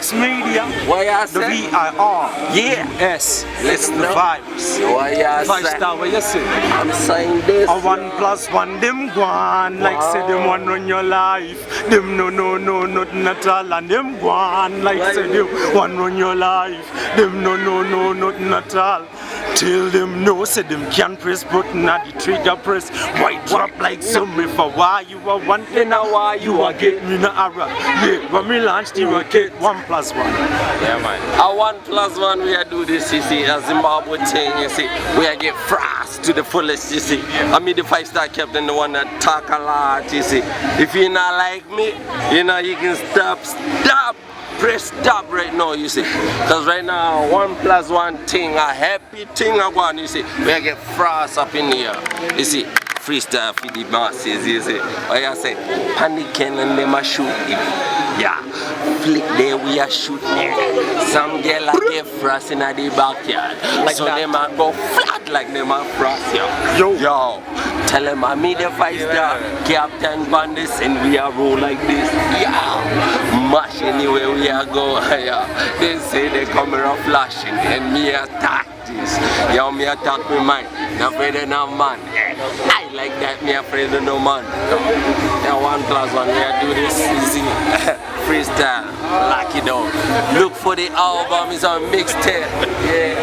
Stixx Media. What y'all The say? VIRUS. It's the vibes. What y'all say? Freestyle, what you say? I'm saying this. A 1+1, them gone. Like say them one run your life. Them no nothing at all. And them gone. Like say them one run your life. Them no nothing at all. Till them know, say them can press button at the trigger press. White drop like some if a why you are one then a why you are get me na a rock. Yeah, when me launch the rocket 1+1. Yeah man. A 1+1 we are do this, you see, a Zimbabwe thing, you see. We are get frost to the fullest, you see. I mean the 5-star captain, the one that talk a lot, you see. If you not like me, you know you can stop. Press stop right now, you see. Because right now, 1+1 thing, a happy thing I want, you see. We get frost up in here. You see, freestyle for the masses, you see. What I say, panicking and them a shoot him. Yeah, flick there we are shooting. Some girl a get frost in the backyard. Like so them a go flat like them a frost, yo. Tell them I made the 5-star captain on this and we are roll like this. Yeah. Mash anywhere we are go. Yeah. They say they come around flashing and me attack this. Yo, me attack with mine. Not afraid of no man. I like that, me afraid of no man. Yeah, 1+1, we are do this easy. Freestyle, lock it down. Look for the album, it's on mixtape. Yeah.